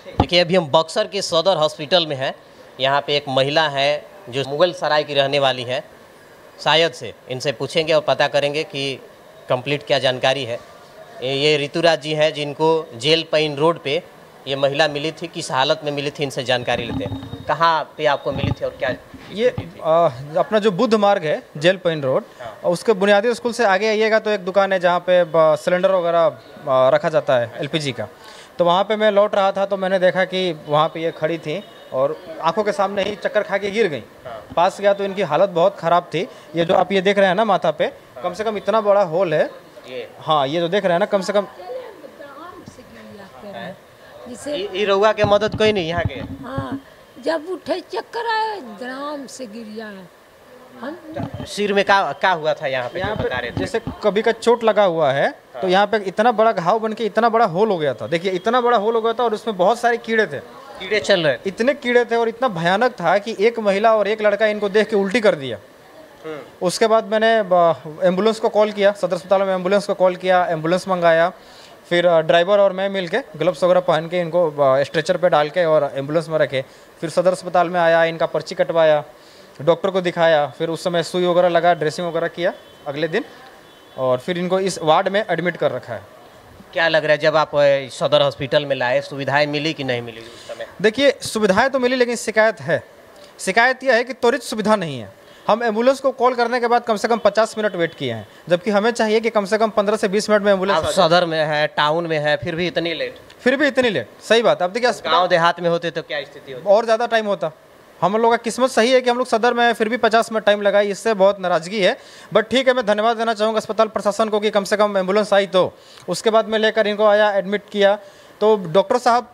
देखिए अभी हम बक्सर के सदर हॉस्पिटल में हैं। यहाँ पे एक महिला है जो मुगल सराय की रहने वाली है, शायद से इनसे पूछेंगे और पता करेंगे कि कंप्लीट क्या जानकारी है। ये ऋतुराज जी हैं जिनको जेल पैन रोड पे ये महिला मिली थी, किस हालत में मिली थी, इनसे जानकारी लेते हैं। कहाँ पे आपको मिली थी और क्या? ये अपना जो बुद्ध मार्ग है जेल पैन रोड, उसके बुनियादी स्कूल से आगे आइएगा तो एक दुकान है जहाँ पे सिलेंडर वगैरह रखा जाता है एलपीजी का। तो वहाँ पे मैं लौट रहा था तो मैंने देखा कि वहाँ पे ये खड़ी थी और आंखों के सामने ही चक्कर खा के गिर गई। पास गया तो इनकी हालत बहुत ख़राब थी। ये जो आप ये देख रहे हैं ना माथा पे, कम से कम इतना बड़ा होल है। हाँ, ये जो देख रहे हैं ना, कम से कम ये रउआ के मदद कोई नहीं यहाँ के। हाँ, जब उठे चक्कर आए ग्राम से गिर जाए। हम सिर में क्या हुआ था यहाँ पे बता रहे थे? जैसे कभी का चोट लगा हुआ है तो यहाँ पे इतना बड़ा घाव बन के इतना बड़ा होल हो गया था। देखिए इतना बड़ा होल हो गया था और उसमें बहुत सारे कीड़े थे, कीड़े चल रहे थे। इतने कीड़े थे और इतना भयानक था कि एक महिला और एक लड़का इनको देख के उल्टी कर दिया। उसके बाद मैंने एम्बुलेंस को कॉल किया, सदर अस्पताल में एम्बुलेंस को कॉल किया, एम्बुलेंस मंगाया। फिर ड्राइवर और मैं मिल के ग्लव्स वगैरह पहन के इनको स्ट्रेचर पे डाल के और एम्बुलेंस में रखे। फिर सदर अस्पताल में आया, इनका पर्ची कटवाया, डॉक्टर को दिखाया, फिर उस समय सुई वगैरह लगा, ड्रेसिंग वगैरह किया अगले दिन, और फिर इनको इस वार्ड में एडमिट कर रखा है। क्या लग रहा है जब आप सदर हॉस्पिटल में लाए, सुविधाएं मिली कि नहीं मिली उस समय? देखिए सुविधाएं तो मिली, लेकिन शिकायत है। शिकायत यह है कि त्वरित सुविधा नहीं है। हम एम्बुलेंस को कॉल करने के बाद कम से कम 50 मिनट वेट किए हैं, जबकि हमें चाहिए कि कम से कम 15 से 20 मिनट में एम्बुलेंस। आप सदर में है, टाउन में है, फिर भी इतनी लेट? फिर भी इतनी लेट, सही बात। अब देखिए गांव देहात में होते तो क्या स्थिति होती? और ज़्यादा टाइम होता। हम लोग का किस्मत सही है कि हम लोग सदर में है, फिर भी 50 मिनट टाइम लगा, इससे बहुत नाराज़गी है। बट ठीक है, मैं धन्यवाद देना चाहूँगा अस्पताल प्रशासन को कि कम से कम एम्बुलेंस आई। तो उसके बाद मैं लेकर इनको आया, एडमिट किया। तो डॉक्टर साहब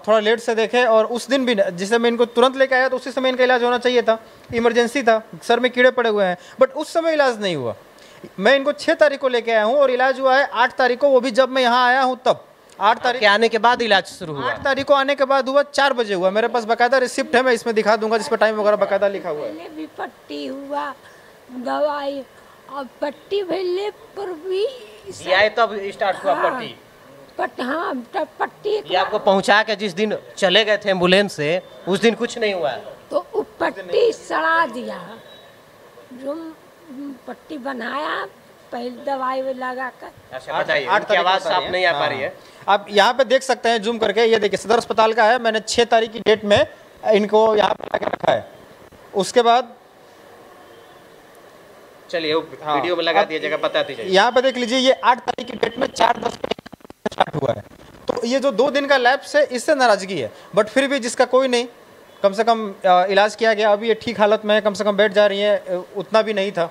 थोड़ा लेट से देखे और उस दिन भी जिसे मैं इनको तुरंत लेकर आया तो उसी समय इनका इलाज होना चाहिए था। इमरजेंसी था, सर में कीड़े पड़े हुए हैं, बट उस समय इलाज नहीं हुआ। मैं इनको 6 तारीख को लेके आया हूँ और इलाज हुआ है 8 तारीख को, वो भी जब मैं यहाँ आया हूँ तब। 8 तारीख के आने के बाद इलाज शुरू हुआ? 8 तारीख को आने के बाद हुआ, 4 बजे हुआ। मेरे पास बाकायदा रिसिप्ट है, मैं इसमें दिखा दूंगा जिस पर टाइम वगैरह बाकायदा लिखा हुआ है। भी पट्टी हुआ, दवाई और पट्टी भेजने पर भी तब स्टार्ट हुआ पट्टी। हाँ, पट्टी ये आपको पहुंचा के जिस दिन चले गए थे एम्बुलेंस से, उस दिन कुछ नहीं हुआ? तो वो पट्टी सड़ा दिया, जो पट्टी बनाया पहले दवाई लगा कर। अच्छा बताइए, आपकी आवाज़ साफ नहीं आ पा रही है। आप यहाँ पे देख सकते हैं जूम करके, ये देखिए सदर अस्पताल का है। मैंने 6 तारीख की डेट में इनको यहाँ पे लगा रखा है। उसके बाद चलिए वीडियो में लगा दिया जगह, बता दीजिए। यहाँ पे देख लीजिए, ये 8 तारीख की डेट में 4:10 स्टार्ट हुआ है। तो ये जो 2 दिन का लैप्स है, इससे नाराजगी है। बट फिर भी जिसका कोई नहीं, कम से कम इलाज किया गया। अभी ये ठीक हालत में है, कम से कम बैठ जा रही है, उतना भी नहीं था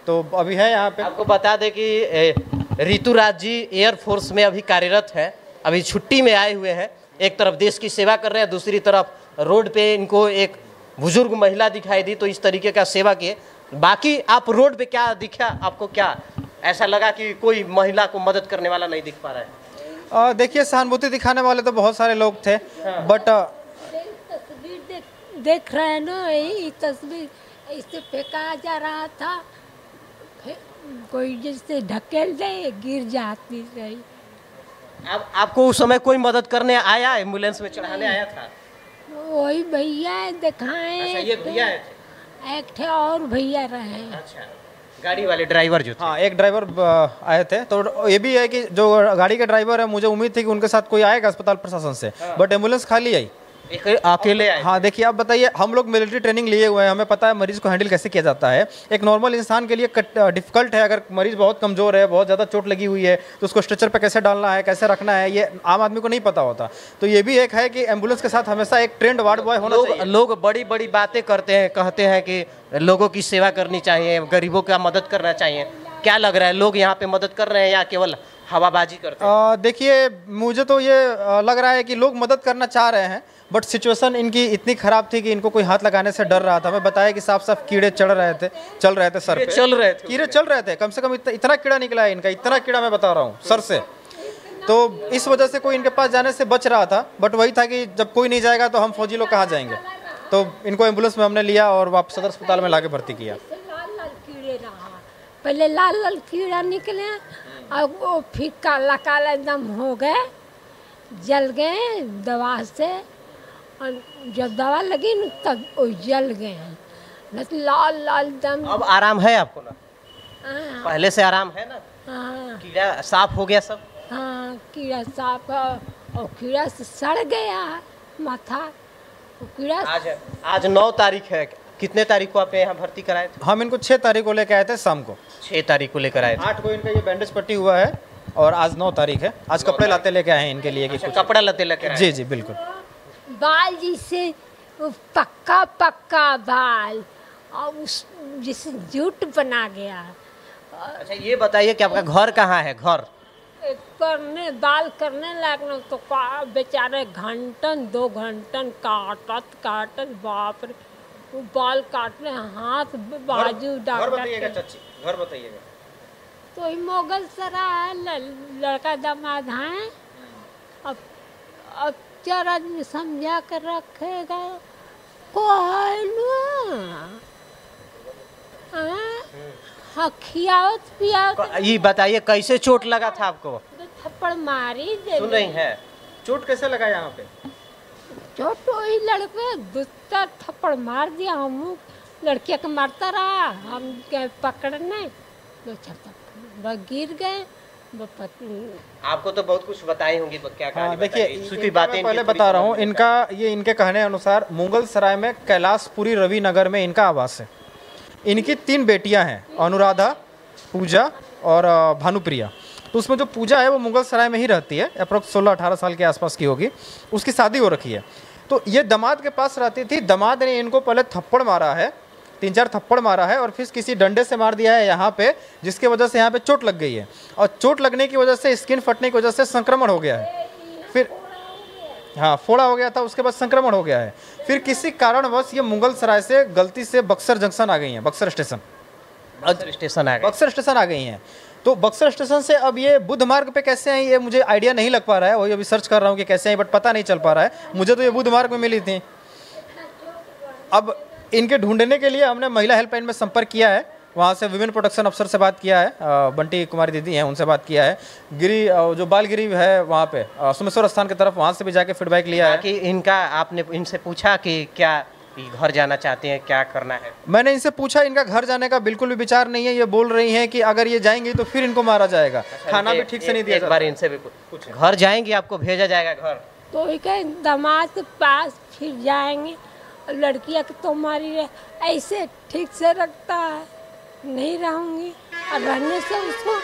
तो अभी है यहाँ पे। आपको बता दें कि ऋतुराज जी एयरफोर्स में अभी कार्यरत है, अभी छुट्टी में आए हुए हैं। एक तरफ देश की सेवा कर रहे हैं, दूसरी तरफ रोड पे इनको एक बुजुर्ग महिला दिखाई दी तो इस तरीके का सेवा किए। बाकी आप रोड पे क्या दिखा आपको, क्या ऐसा लगा कि कोई महिला को मदद करने वाला नहीं दिख पा रहा है? देखिए सहानुभूति दिखाने वाले तो बहुत सारे लोग थे। हाँ। बट तस्वीर देख रहे हैं ना, यही तस्वीर इससे फेंका जा रहा था, कोई जैसे ढकेल दे गिर जाती रही। आपको उस समय कोई मदद करने आया, एम्बुलेंस में चढ़ाने आया था? वही भैया दिखाए। अच्छा, ये भैया एक थे और भैया रहे। अच्छा, गाड़ी वाले ड्राइवर जो थे? हाँ, एक ड्राइवर आए थे। तो ये भी है कि जो गाड़ी के ड्राइवर है, मुझे उम्मीद थी कि उनके साथ कोई आएगा अस्पताल प्रशासन से। हाँ। बट एम्बुलेंस खाली आई, अकेले आए। हाँ देखिए, आप बताइए, हम लोग मिलिट्री ट्रेनिंग लिए हुए हैं, हमें पता है मरीज को हैंडल कैसे किया जाता है। एक नॉर्मल इंसान के लिए डिफिकल्ट है। अगर मरीज बहुत कमज़ोर है, बहुत ज़्यादा चोट लगी हुई है, तो उसको स्ट्रेचर पे कैसे डालना है, कैसे रखना है, ये आम आदमी को नहीं पता होता। तो ये भी एक है कि एम्बुलेंस के साथ हमेशा एक ट्रेंड वार्ड बॉय होना चाहिए। लोग बड़ी बड़ी बातें करते हैं, कहते हैं कि लोगों की सेवा करनी चाहिए, गरीबों का मदद करना चाहिए। क्या लग रहा है, लोग यहाँ पे मदद कर रहे हैं या केवल हवाबाजी करते हैं? देखिए, मुझे तो ये लग रहा है कि लोग मदद करना चाह रहे हैं, बट सिचुएशन इनकी इतनी खराब थी कि इनको कोई हाथ लगाने से डर रहा था। मैं बताया कि साफ साफ कीड़े चल रहे थे सर पे, कीड़े चल रहे थे। कम से कम इतना कीड़ा निकला है इनका, इतना कीड़ा मैं बता रहा हूँ सर से। तो इस वजह से कोई इनके पास जाने से बच रहा था। बट वही था कि जब कोई नहीं जाएगा तो हम फौजी लोग कहाँ जाएंगे। तो इनको एम्बुलेंस में हमने लिया और वापस सदर अस्पताल में लाके भर्ती किया। पहले लाल लाल कीड़ा निकले और वो फिर काला काला एकदम हो गए, जल गए दवा से, और जब दवा लगी न तब वो जल गए हैं, न तो लाल लाल दम। अब आराम है आपको ना? हाँ पहले से आराम है ना? हाँ कीड़ा साफ हो गया सब? हाँ, कीड़ा साफ है, और कीड़ा से सड़ गया है माथा, वो कीड़ा। आज 9 तारीख है, कितने तारीख को आप यहाँ भर्ती कराए थे? हम इनको 6 तारीख को लेकर आए थे शाम को। 6 तारीख को लेकर आए थे। 8 को इनका ये बैंडेज पट्टी हुआ है और आज 9 तारीख है। आज कपड़े लाते लेके आए हैं इनके लिए कि अच्छा, कुछ कपड़ा लते लेकर आए? जी जी बिल्कुल। बाल जिसे वो पक्का पक्का बाल, और उस जिसे जूट बना गया। अच्छा ये बताइए कि आपका घर कहाँ है? घर करने बाल करने लगना तो का बेचारे घंटन 2 घंटन काटत बाप रे, वो बाल काटने हाथ बाजू घर डॉक्टर बताइएगा के। चाची, घर बताइएगा। तो ये मुगल सराय लड़का दामाद हैं। अब 4 आदमी समझा कर रखेगा को है ना। हाँ, खियावत पियावत। ये बताइए कैसे चोट लगा था आपको? थप्पड़ मारी दे। सुन रही हैं? चोट कैसे लगा यहाँ पे? चोट वही लड़के 2-4 थप्पड़ मार दिया, हम लड़के को मारता रहा, हम गए पकड़ने, 2-4 थप्पड़ गिर गए। आपको तो बहुत कुछ बताई होंगी, क्या हाँ कहानी देखिए, बताइए? सूखी इनका बातें मैं इनकी पहले थोड़ी बता रहा हूँ। समझ में इनका ये इनके कहने अनुसार मुगल सराय में कैलाशपुरी रवि नगर में इनका आवास है। इनकी 3 बेटियां हैं, अनुराधा, पूजा और भानुप्रिया। तो उसमें जो पूजा है वो मुगल सराय में ही रहती है, अप्रोक्स 16-18 साल के आसपास की होगी। उसकी शादी हो रखी है, तो ये दामाद के पास रहती थी। दामाद ने इनको पहले थप्पड़ मारा है, 3-4 थप्पड़ मारा है, और फिर किसी डंडे से मार दिया है यहाँ पे, जिसकी वजह से यहाँ पे चोट लग गई है। और चोट लगने की वजह से, स्किन फटने की वजह से संक्रमण हो गया है। फिर हाँ, फोड़ा हो गया था, उसके बाद संक्रमण हो गया है। फिर किसी कारणवश ये मुगल सराय से गलती से बक्सर जंक्शन आ गई हैं, बक्सर स्टेशन आ गई हैं। तो बक्सर स्टेशन से अब ये बुध मार्ग पे कैसे आई, ये मुझे आइडिया नहीं लग पा रहा है। वही अभी सर्च कर रहा हूँ कि कैसे आई, बट पता नहीं चल पा रहा है मुझे। तो ये बुध मार्ग में मिली थी। अब इनके ढूंढने के लिए हमने महिला हेल्पलाइन में संपर्क किया है, वहाँ से विमेन प्रोटेक्शन अफसर से बात किया है, बंटी कुमारी दीदी हैं, उनसे बात किया है। गिरी जो बालगिरी है वहाँ पे सोमेश्वर स्थान की तरफ, वहाँ से भी जाके फीडबैक लिया है। कि इनका आपने इनसे पूछा कि क्या घर जाना चाहते हैं, क्या करना है? मैंने इनसे पूछा, इनका घर जाने का बिल्कुल भी विचार नहीं है। ये बोल रही हैं कि अगर ये जाएंगी तो फिर इनको मारा जाएगा, खाना भी ठीक से नहीं दिया जाता। एक बार इनसे भी कुछ, घर जाएंगी आपको भेजा जाएगा घर? तो कहे दामाद के पास फिर जाएंगे, लड़कियाँ को तो मारी रहे, ऐसे ठीक से रखता है, नहीं रहूँगी। और रहने से उसको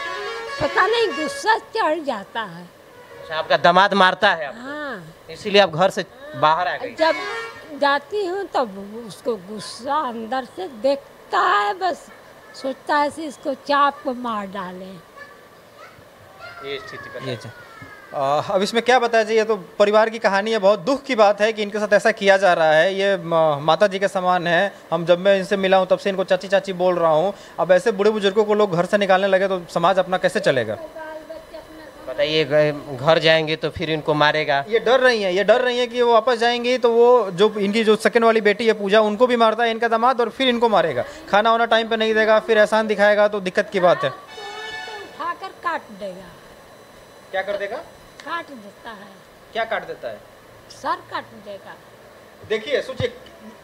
पता नहीं गुस्सा चढ़ जाता है। अच्छा, आपका दामाद मारता है आपको? हाँ, इसीलिए आप घर से बाहर आ गई? जब जाती हूँ तब उसको गुस्सा अंदर से देखता है, बस सोचता है कि इसको चाप को मार डालें। ये स्थिति ये अब इसमें क्या बताया जाए, ये तो परिवार की कहानी है। बहुत दुख की बात है कि इनके साथ ऐसा किया जा रहा है। ये माता जी के समान है। जब मैं इनसे मिला हूँ तब से इनको चाची चाची बोल रहा हूँ। अब ऐसे बूढ़े बुजुर्गों को लोग घर से निकालने लगे तो समाज अपना कैसे चलेगा? बताइए, घर जाएंगे तो फिर इनको मारेगा? ये डर रही हैं कि वो वापस जाएंगी तो वो जो इनकी जो सेकंड वाली बेटी है पूजा, उनको भी मारता है इनका दामाद, और फिर इनको मारेगा। खाना वाना टाइम पे नहीं देगा, फिर एहसान दिखाएगा, तो दिक्कत की बात है। उठाकर काट देगा। क्या कर देगा? काट देता है। क्या काट देता है? सर काट देगा। देखिए, सोचिए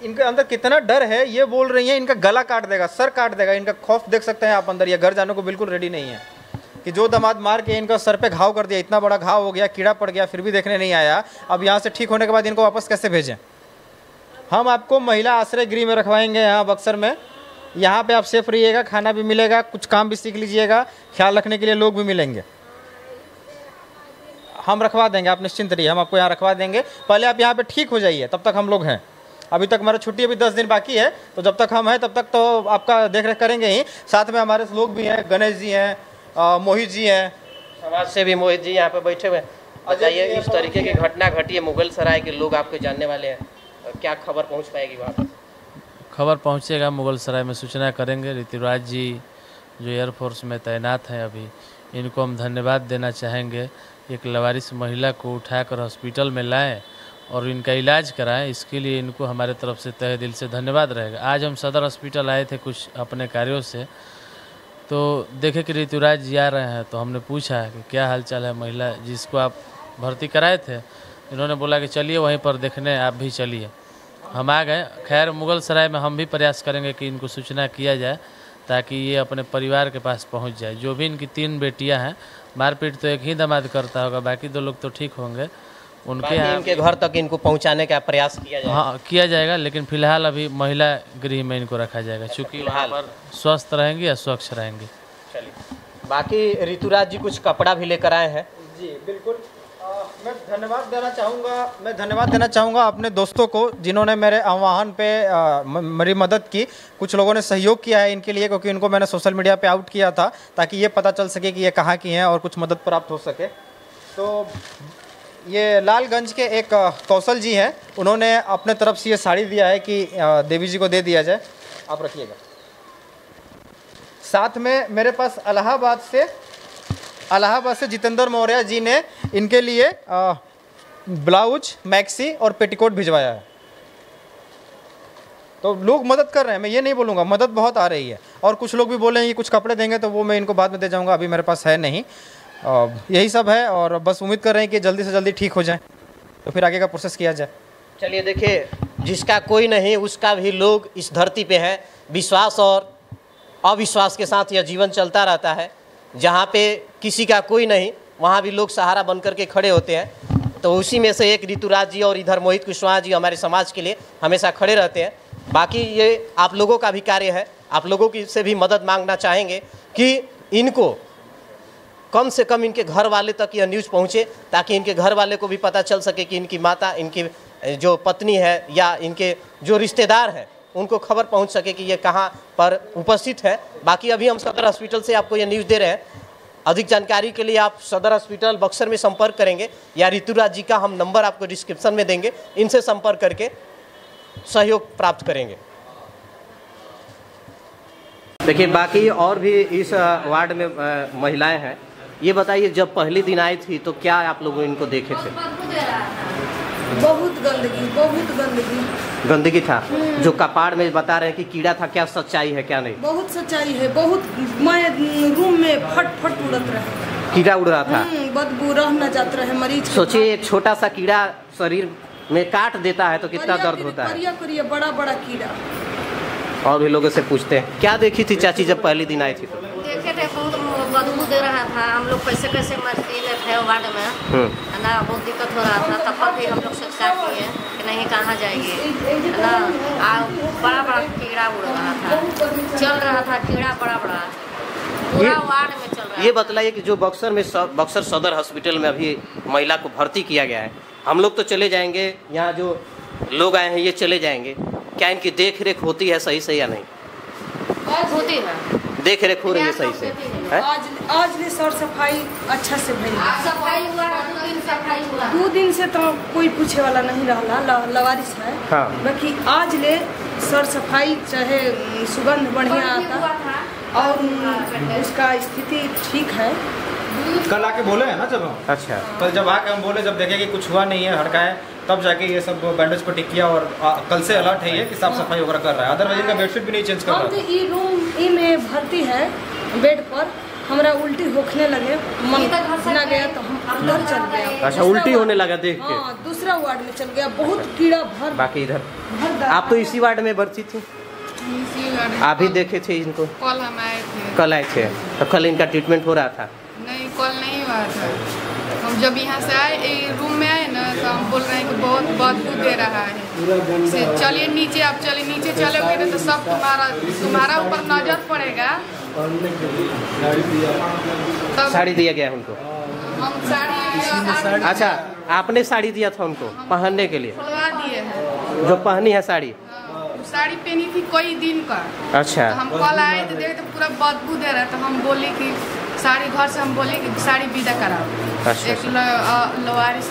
इनके अंदर कितना डर है। ये बोल रही हैं इनका गला काट देगा, सर काट देगा। इनका खौफ देख सकते हैं आप अंदर। ये घर जाने को बिल्कुल रेडी नहीं है कि जो दामाद मार के इनका सर पे घाव कर दिया, इतना बड़ा घाव हो गया, कीड़ा पड़ गया, फिर भी देखने नहीं आया। अब यहाँ से ठीक होने के बाद इनको वापस कैसे भेजें? हम आपको महिला आश्रय गृह में रखवाएंगे यहाँ बक्सर में। यहाँ पे आप सेफ रहिएगा, खाना भी मिलेगा, कुछ काम भी सीख लीजिएगा, ख्याल रखने के लिए लोग भी मिलेंगे। हम रखवा देंगे, आप निश्चिंत रहिए, हम आपको यहाँ रखवा देंगे। पहले आप यहाँ पे ठीक हो जाइए, तब तक हम लोग हैं। अभी तक हमारा छुट्टी अभी 10 दिन बाकी है, तो जब तक हम हैं तब तक तो आपका देख रेख करेंगे ही। साथ में हमारे लोग भी हैं, गणेश जी हैं, मोहित जी हैं, समाज से भी मोहित जी यहाँ पे बैठे हुए हैं। बताइए, इस तरीके की घटना घटी है, मुगल सराय के लोग आपके जानने वाले हैं, क्या खबर पहुँच पाएगी वहाँ पर? खबर पहुँचेगा, मुगल सराय में सूचना करेंगे। ऋतुराज जी जो एयरफोर्स में तैनात हैं अभी, इनको हम धन्यवाद देना चाहेंगे। एक लवारिस महिला को उठाकर हॉस्पिटल में लाएं और इनका इलाज कराएं, इसके लिए इनको हमारे तरफ से तहे दिल से धन्यवाद रहेगा। आज हम सदर हॉस्पिटल आए थे कुछ अपने कार्यों से, तो देखे कि ऋतुराज जी आ रहे हैं, तो हमने पूछा कि क्या हालचाल है महिला जिसको आप भर्ती कराए थे। इन्होंने बोला कि चलिए वहीं पर देखने आप भी चलिए। हम आ गए। खैर मुगल सराय में हम भी प्रयास करेंगे कि इनको सूचना किया जाए ताकि ये अपने परिवार के पास पहुंच जाए। जो भी इनकी 3 बेटियां हैं, मारपीट तो एक ही दामाद करता होगा, बाकी 2 लोग तो ठीक होंगे। उनके यहाँ इनके घर तक इनको पहुंचाने का प्रयास किया जाए। हाँ किया जाएगा, लेकिन फिलहाल अभी महिला गृह में इनको रखा जाएगा, क्योंकि वहाँ पर स्वस्थ रहेंगी या स्वच्छ रहेंगी। चलिए, बाकी ऋतुराज जी कुछ कपड़ा भी लेकर आए हैं। जी बिल्कुल। मैं धन्यवाद देना चाहूँगा अपने दोस्तों को जिन्होंने मेरे आह्वान पे मेरी मदद की। कुछ लोगों ने सहयोग किया है इनके लिए, क्योंकि इनको मैंने सोशल मीडिया पे आउट किया था ताकि ये पता चल सके कि ये कहाँ की हैं और कुछ मदद प्राप्त हो सके। तो ये लालगंज के एक कौशल जी हैं, उन्होंने अपने तरफ से ये साड़ी दिया है कि देवी जी को दे दिया जाए, आप रखिएगा। साथ में मेरे पास इलाहाबाद से जितेंद्र मौर्य जी ने इनके लिए ब्लाउज, मैक्सी और पेटीकोट भिजवाया है। तो लोग मदद कर रहे हैं, मैं ये नहीं बोलूँगा, मदद बहुत आ रही है। और कुछ लोग भी बोले हैं कि कुछ कपड़े देंगे, तो वो मैं इनको बाद में दे जाऊँगा, अभी मेरे पास है नहीं। यही सब है और बस उम्मीद कर रहे हैं कि जल्दी से जल्दी ठीक हो जाए, तो फिर आगे का प्रोसेस किया जाए। चलिए देखिए, जिसका कोई नहीं उसका भी लोग इस धरती पे है। विश्वास और अविश्वास के साथ यह जीवन चलता रहता है। जहाँ पे किसी का कोई नहीं, वहाँ भी लोग सहारा बन कर के खड़े होते हैं। तो उसी में से एक ऋतुराज जी और इधर मोहित कुशवाहा जी हमारे समाज के लिए हमेशा खड़े रहते हैं। बाकी ये आप लोगों का भी कार्य है, आप लोगों की से भी मदद मांगना चाहेंगे कि इनको कम से कम इनके घर वाले तक यह न्यूज़ पहुँचे, ताकि इनके घर वाले को भी पता चल सके कि इनकी माता, इनकी जो पत्नी है या इनके जो रिश्तेदार हैं, उनको खबर पहुंच सके कि ये कहां पर उपस्थित है। बाकी अभी हम सदर हॉस्पिटल से आपको ये न्यूज़ दे रहे हैं। अधिक जानकारी के लिए आप सदर हॉस्पिटल बक्सर में संपर्क करेंगे या ऋतुराज जी का हम नंबर आपको डिस्क्रिप्शन में देंगे, इनसे संपर्क करके सहयोग प्राप्त करेंगे। देखिए, बाकी और भी इस वार्ड में महिलाएं हैं। ये बताइए, जब पहले दिन आई थी तो क्या आप लोग इनको देखे थे? बहुत गंदगी था। जो कपाड़ में बता रहे हैं कि कीड़ा था, क्या सच्चाई है क्या नहीं? बहुत सच्चाई है। बहुत मैं रूम में फट उड़त रहे, कीड़ा उड़ रहा था, बदबू रह न जाता रहे मरीज। सोचिए, एक छोटा सा कीड़ा शरीर में काट देता है तो कितना दर्द होता है। करिया बड़ा कीड़ा। और भी लोगों से पूछते हैं, क्या देखी थी चाची जब पहले दिन आई थी? तो देखे थे, बहुत बदबू दे रहा था। हम लोग कैसे मस्ती में थे वार्ड में, है ना, बहुत दिक्कत हो रहा था। तब पर भी हम लोग सोचा किए कि नहीं कहाँ जाएंगे, है ना। बड़ा कीड़ा उड़ रहा था, चल रहा था कीड़ा बड़ा पूरा वार्ड में चल रहा है। ये बतलाइए कि जो बक्सर सदर हॉस्पिटल में अभी महिला को भर्ती किया गया है, हम लोग तो चले जाएंगे, यहाँ जो लोग आए हैं ये चले जाएंगे, क्या इनकी देख रेख होती है सही से या नहीं? होती है, देख रेख हो रही है सही से? आज ने सर सफाई अच्छा से भई, सफाई हुआ, 2 दिन सफाई हुआ। 2 दिन से तो कोई पूछे वाला नहीं रहा, लवारिस है। हाँ। बाकी आज ले सर सफाई, चाहे सुगंध बढ़िया आता और उसका स्थिति ठीक है। कल आके बोले हैं ना जब हम, अच्छा, कल जब आके हम बोले, जब देखे कि कुछ हुआ नहीं है, हड़का है, तब जाके ये सब बैंडेज पर टिक किया। और कल से अलर्ट है ये कि साफ सफाई वगैरह कर रहा है। अदरवाइज इनका बेडशीट भी नहीं चेंज कर रहा हम तो ये रूम में भर्ती है, बेड पर हमरा उल्टी होने लगे, मन ना गया तो हम अंदर चल गए। अच्छा, उल्टी होने लगा देख के? हाँ, दूसरा वार्ड में चल गया, बहुत कीड़ा भर। बाकी इधर आप तो इसी वार्ड में भर्ती थी? आप भी देखे थे इनको? कल हम आए थे। कल आए थे, तो कल इनका ट्रीटमेंट हो रहा था? नहीं, कल नहीं हुआ था। हम जब यहाँ से आए, रूम में आए ना, तो हम बोल रहे हैं कि बहुत बदबू दे रहा है, चलिए नीचे, आप चलिए नीचे चलोगे ना तो सब तुम्हारा ऊपर नजर पड़ेगा। तब साड़ी दिया गया उनको? हम साड़ी, अच्छा, आपने साड़ी दिया था उनको पहनने के लिए? खुलवा दिए हैं, जो पहनी है साड़ी? साड़ी पहनी थी कोई दिन का। अच्छा, तो हम कल आए तो देखे तो पूरा बदबू दे रहा है। तो हम बोले कि साड़ी, घर से हम बोले कि साड़ी विदा कराओ। अच्छा, एक लवारिस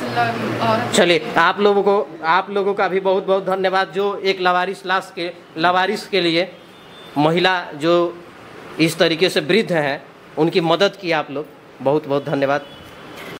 और चलिए, आप लोगों का भी बहुत बहुत धन्यवाद, जो एक लवारिस के लिए महिला जो इस तरीके से वृद्ध हैं, उनकी मदद की आप लोग, बहुत बहुत धन्यवाद।